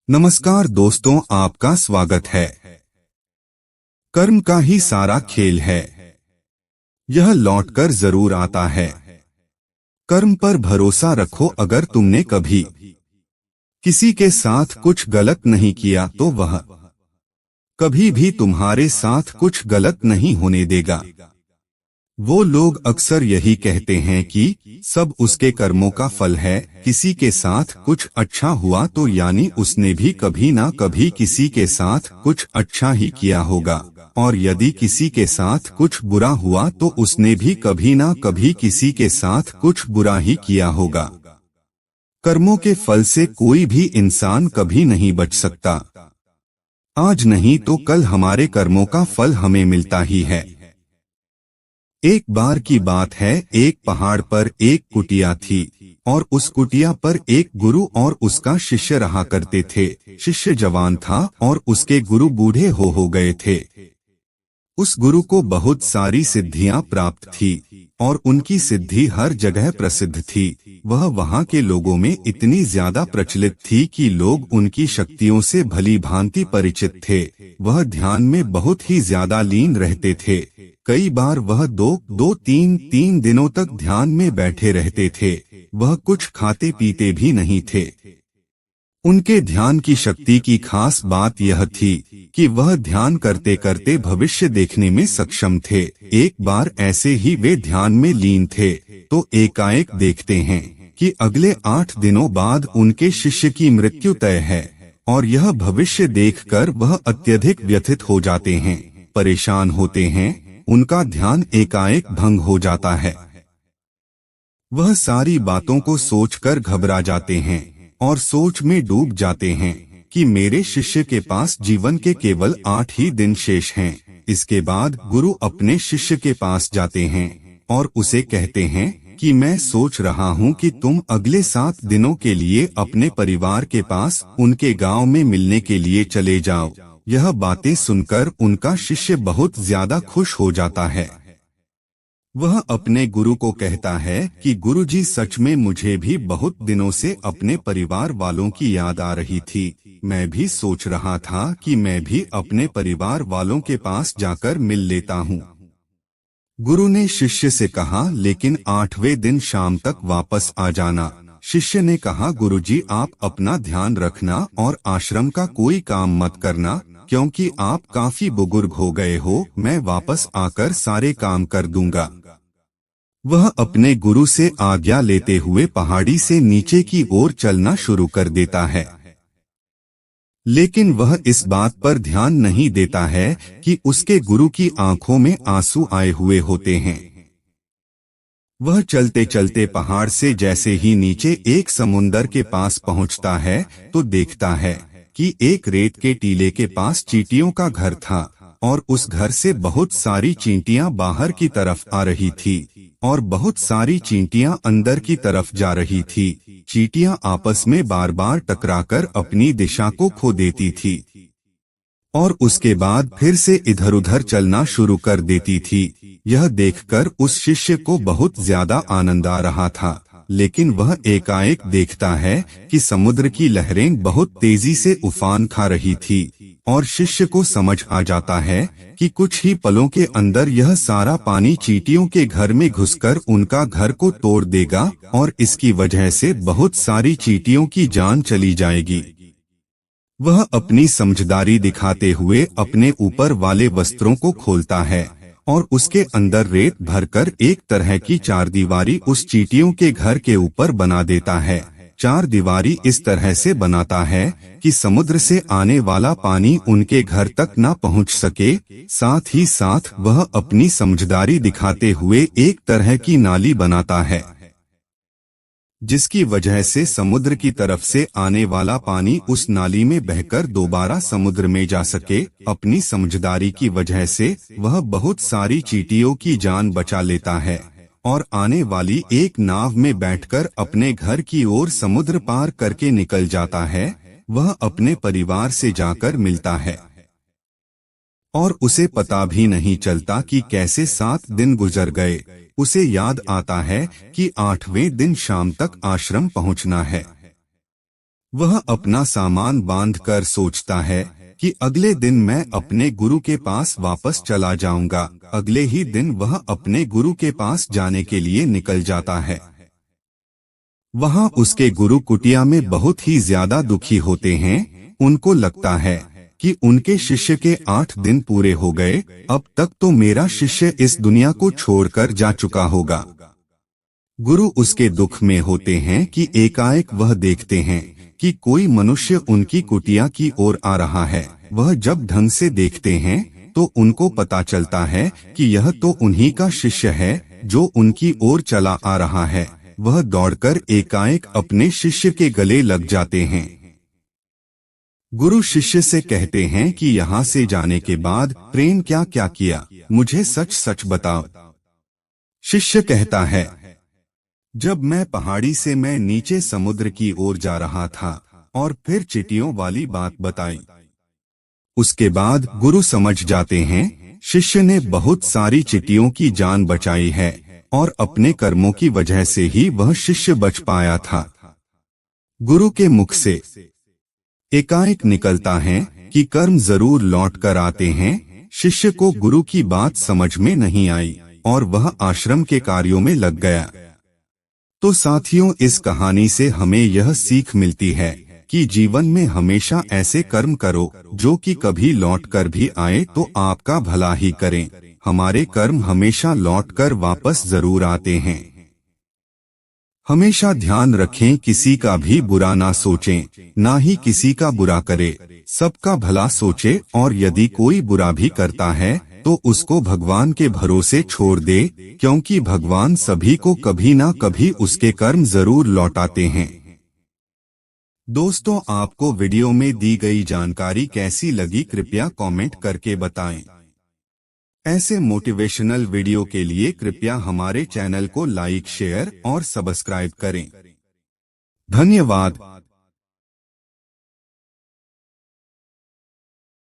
नमस्कार दोस्तों, आपका स्वागत है। कर्म का ही सारा खेल है, यह लौटकर जरूर आता है। कर्म पर भरोसा रखो। अगर तुमने कभी किसी के साथ कुछ गलत नहीं किया तो वह कभी भी तुम्हारे साथ कुछ गलत नहीं होने देगा। वो लोग अक्सर यही कहते हैं कि सब उसके कर्मों का फल है। किसी के साथ कुछ अच्छा हुआ तो यानी उसने भी कभी ना कभी किसी के साथ कुछ अच्छा ही किया होगा, और यदि किसी के साथ कुछ बुरा हुआ तो उसने भी कभी ना कभी किसी के साथ कुछ बुरा ही किया होगा। कर्मों के फल से कोई भी इंसान कभी नहीं बच सकता। आज नहीं तो कल हमारे कर्मों का फल हमें मिलता ही है। एक बार की बात है, एक पहाड़ पर एक कुटिया थी और उस कुटिया पर एक गुरु और उसका शिष्य रहा करते थे। शिष्य जवान था और उसके गुरु बूढ़े हो गए थे। उस गुरु को बहुत सारी सिद्धियां प्राप्त थी और उनकी सिद्धि हर जगह प्रसिद्ध थी। वह वहां के लोगों में इतनी ज्यादा प्रचलित थी कि लोग उनकी शक्तियों से भली भांति परिचित थे। वह ध्यान में बहुत ही ज्यादा लीन रहते थे। कई बार वह दो तीन दिनों तक ध्यान में बैठे रहते थे। वह कुछ खाते पीते भी नहीं थे। उनके ध्यान की शक्ति की खास बात यह थी कि वह ध्यान करते करते भविष्य देखने में सक्षम थे। एक बार ऐसे ही वे ध्यान में लीन थे तो एकाएक देखते हैं कि अगले 8 दिनों बाद उनके शिष्य की मृत्यु तय है, और यह भविष्य देखकर वह अत्यधिक व्यथित हो जाते हैं, परेशान होते हैं। उनका ध्यान एकाएक भंग हो जाता है। वह सारी बातों को सोचकर घबरा जाते हैं और सोच में डूब जाते हैं कि मेरे शिष्य के पास जीवन के केवल 8 ही दिन शेष हैं। इसके बाद गुरु अपने शिष्य के पास जाते हैं और उसे कहते हैं कि मैं सोच रहा हूँ कि तुम अगले 7 दिनों के लिए अपने परिवार के पास उनके गांव में मिलने के लिए चले जाओ। यह बातें सुनकर उनका शिष्य बहुत ज्यादा खुश हो जाता है। वह अपने गुरु को कहता है कि गुरुजी, सच में मुझे भी बहुत दिनों से अपने परिवार वालों की याद आ रही थी। मैं भी सोच रहा था कि मैं भी अपने परिवार वालों के पास जाकर मिल लेता हूँ। गुरु ने शिष्य से कहा, लेकिन 8वें दिन शाम तक वापस आ जाना। शिष्य ने कहा, गुरुजी, आप अपना ध्यान रखना और आश्रम का कोई काम मत करना, क्योंकि आप काफी बुजुर्ग हो गए हो। मैं वापस आकर सारे काम कर दूंगा। वह अपने गुरु से आज्ञा लेते हुए पहाड़ी से नीचे की ओर चलना शुरू कर देता है, लेकिन वह इस बात पर ध्यान नहीं देता है कि उसके गुरु की आंखों में आंसू आए हुए होते हैं। वह चलते चलते पहाड़ से जैसे ही नीचे एक समुंदर के पास पहुंचता है तो देखता है कि एक रेत के टीले के पास चींटियों का घर था और उस घर से बहुत सारी चींटियां बाहर की तरफ आ रही थी और बहुत सारी चींटियां अंदर की तरफ जा रही थी। चींटियां आपस में बार बार टकराकर अपनी दिशा को खो देती थी और उसके बाद फिर से इधर उधर चलना शुरू कर देती थी। यह देखकर उस शिष्य को बहुत ज्यादा आनंद आ रहा था, लेकिन वह एकाएक देखता है कि समुद्र की लहरें बहुत तेजी से उफान खा रही थी और शिष्य को समझ आ जाता है कि कुछ ही पलों के अंदर यह सारा पानी चींटियों के घर में घुसकर उनका घर को तोड़ देगा और इसकी वजह से बहुत सारी चींटियों की जान चली जाएगी। वह अपनी समझदारी दिखाते हुए अपने ऊपर वाले वस्त्रों को खोलता है और उसके अंदर रेत भरकर एक तरह की चारदीवारी उस चींटियों के घर के ऊपर बना देता है। चारदीवारी इस तरह से बनाता है कि समुद्र से आने वाला पानी उनके घर तक न पहुंच सके। साथ ही साथ वह अपनी समझदारी दिखाते हुए एक तरह की नाली बनाता है, जिसकी वजह से समुद्र की तरफ से आने वाला पानी उस नाली में बहकर दोबारा समुद्र में जा सके। अपनी समझदारी की वजह से वह बहुत सारी चींटियों की जान बचा लेता है और आने वाली एक नाव में बैठकर अपने घर की ओर समुद्र पार करके निकल जाता है। वह अपने परिवार से जाकर मिलता है और उसे पता भी नहीं चलता कि कैसे 7 दिन गुजर गए। उसे याद आता है कि 8वें दिन शाम तक आश्रम पहुंचना है। वह अपना सामान बांधकर सोचता है कि अगले दिन मैं अपने गुरु के पास वापस चला जाऊंगा। अगले ही दिन वह अपने गुरु के पास जाने के लिए निकल जाता है। वहां उसके गुरु कुटिया में बहुत ही ज्यादा दुखी होते हैं। उनको लगता है कि उनके शिष्य के 8 दिन पूरे हो गए, अब तक तो मेरा शिष्य इस दुनिया को छोड़कर जा चुका होगा। गुरु उसके दुख में होते हैं कि एकाएक वह देखते हैं कि कोई मनुष्य उनकी कुटिया की ओर आ रहा है। वह जब ढंग से देखते हैं तो उनको पता चलता है कि यह तो उन्हीं का शिष्य है जो उनकी ओर चला आ रहा है। वह दौड़कर एकाएक अपने शिष्य के गले लग जाते हैं। गुरु शिष्य से कहते हैं कि यहाँ से जाने के बाद प्रेम क्या क्या किया, मुझे सच सच बताओ। शिष्य कहता है, जब मैं पहाड़ी से मैं नीचे समुद्र की ओर जा रहा था और फिर चींटियों वाली बात बताई। उसके बाद गुरु समझ जाते हैं शिष्य ने बहुत सारी चींटियों की जान बचाई है और अपने कर्मों की वजह से ही वह शिष्य बच पाया था। गुरु के मुख से एकाएक निकलता है कि कर्म जरूर लौट कर आते हैं। शिष्य को गुरु की बात समझ में नहीं आई और वह आश्रम के कार्यों में लग गया। तो साथियों, इस कहानी से हमें यह सीख मिलती है कि जीवन में हमेशा ऐसे कर्म करो जो कि कभी लौट कर भी आए तो आपका भला ही करें। हमारे कर्म हमेशा लौटकर वापस जरूर आते हैं। हमेशा ध्यान रखें, किसी का भी बुरा ना सोचें, ना ही किसी का बुरा करे, सबका भला सोचे और यदि कोई बुरा भी करता है तो उसको भगवान के भरोसे छोड़ दे, क्योंकि भगवान सभी को कभी ना कभी उसके कर्म जरूर लौटाते हैं। दोस्तों, आपको वीडियो में दी गई जानकारी कैसी लगी कृपया कमेंट करके बताएं। ऐसे मोटिवेशनल वीडियो के लिए कृपया हमारे चैनल को लाइक, शेयर और सब्सक्राइब करें। धन्यवाद।